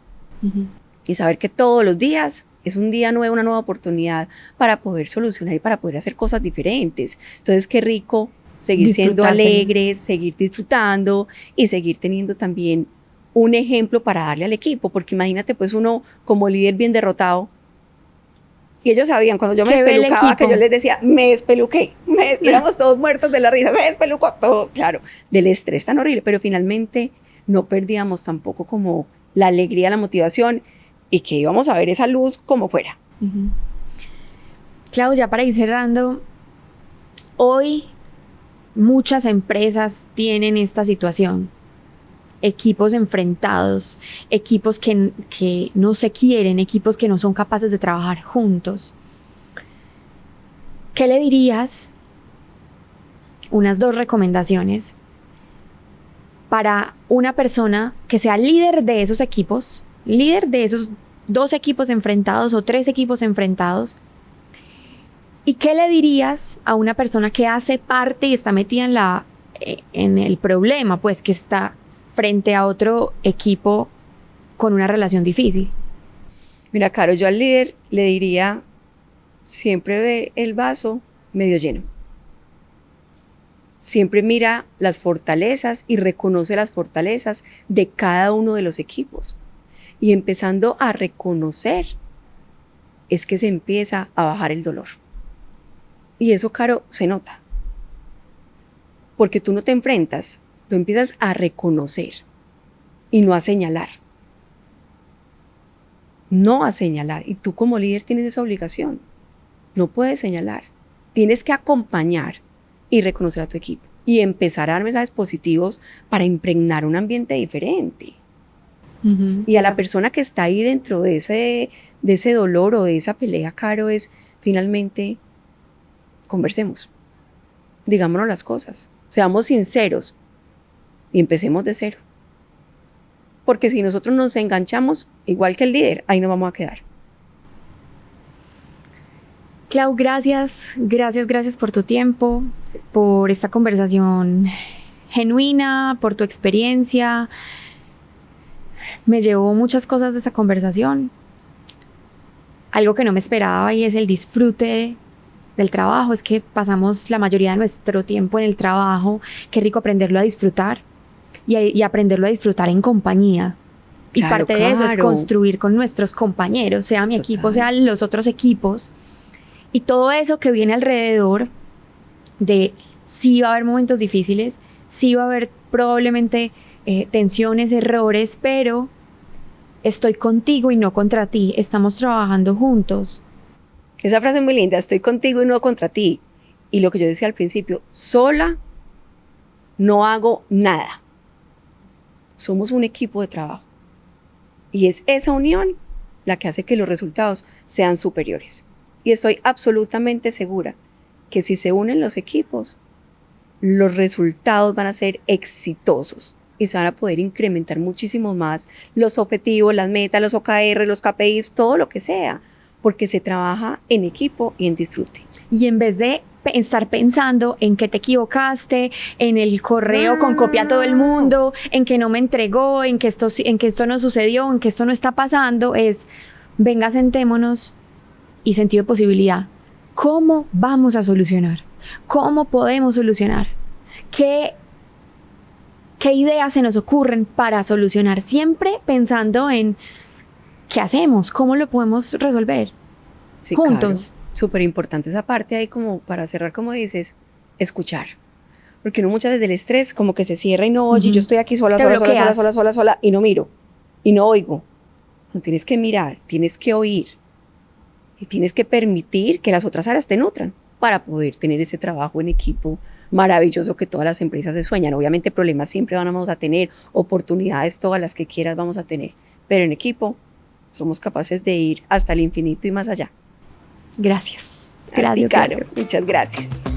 Y saber que todos los días es un día nuevo, una nueva oportunidad para poder solucionar y para poder hacer cosas diferentes. Entonces qué rico seguir siendo alegres, seguir disfrutando y seguir teniendo también un ejemplo para darle al equipo, porque imagínate pues uno como líder bien derrotado. Y ellos sabían, cuando yo me despelucaba, que yo les decía, me despeluqué, éramos todos muertos de la risa, me despelucó todo, claro, del estrés tan horrible, pero finalmente no perdíamos tampoco como la alegría, la motivación, y que íbamos a ver esa luz como fuera. Clau, ya para ir cerrando, hoy muchas empresas tienen esta situación. Equipos enfrentados, equipos que no se quieren, equipos que no son capaces de trabajar juntos. ¿Qué le dirías? Unas 2 recomendaciones para una persona que sea líder de esos equipos, líder de esos 2 equipos enfrentados o 3 equipos enfrentados. ¿Y qué le dirías a una persona que hace parte y está metida en el problema, pues que está frente a otro equipo con una relación difícil? Mira, Caro, yo al líder le diría, siempre ve el vaso medio lleno. Siempre mira las fortalezas y reconoce las fortalezas de cada uno de los equipos. Y empezando a reconocer, es que se empieza a bajar el dolor. Y eso, Caro, se nota. Porque tú no te enfrentas, tú empiezas a reconocer y no a señalar. No a señalar. Y tú como líder tienes esa obligación. No puedes señalar. Tienes que acompañar y reconocer a tu equipo. Y empezar a dar mensajes positivos para impregnar un ambiente diferente. Y a la persona que está ahí dentro de ese dolor o de esa pelea, Caro, es finalmente conversemos. Digámonos las cosas. Seamos sinceros. Y empecemos de cero. Porque si nosotros nos enganchamos, igual que el líder, ahí nos vamos a quedar. Clau, gracias por tu tiempo, por esta conversación genuina, por tu experiencia. Me llevó muchas cosas de esa conversación. Algo que no me esperaba y es el disfrute del trabajo. Es que pasamos la mayoría de nuestro tiempo en el trabajo. Qué rico aprenderlo a disfrutar. Y aprenderlo a disfrutar en compañía. Claro, y parte de eso es construir con nuestros compañeros, sea mi equipo, sean los otros equipos. Y todo eso que viene alrededor de sí va a haber momentos difíciles, sí va a haber probablemente tensiones, errores, pero estoy contigo y no contra ti, estamos trabajando juntos. Esa frase es muy linda, estoy contigo y no contra ti. Y lo que yo decía al principio, sola no hago nada. Somos un equipo de trabajo. Y es esa unión la que hace que los resultados sean superiores. Y estoy absolutamente segura que si se unen los equipos, los resultados van a ser exitosos y se van a poder incrementar muchísimo más los objetivos, las metas, los OKR, los KPIs, todo lo que sea, porque se trabaja en equipo y en disfrute. Y en vez de estar pensando en que te equivocaste, en el correo con copia a todo el mundo, en que no me entregó, en que esto no sucedió, en que esto no está pasando, es, venga, sentémonos y sentido de posibilidad. ¿Cómo vamos a solucionar? ¿Cómo podemos solucionar? ¿Qué ideas se nos ocurren para solucionar? Siempre pensando en ¿qué hacemos? ¿Cómo lo podemos resolver? Sí, juntos. Claro. Súper importante esa parte ahí, como para cerrar, como dices, escuchar. Porque uno muchas veces del estrés como que se cierra y no oye, yo estoy aquí sola y no miro y no oigo. No tienes que mirar, tienes que oír y tienes que permitir que las otras áreas te nutran para poder tener ese trabajo en equipo maravilloso que todas las empresas se sueñan. Obviamente problemas siempre vamos a tener, oportunidades todas las que quieras vamos a tener, pero en equipo somos capaces de ir hasta el infinito y más allá. Gracias. Gracias. Muchas gracias.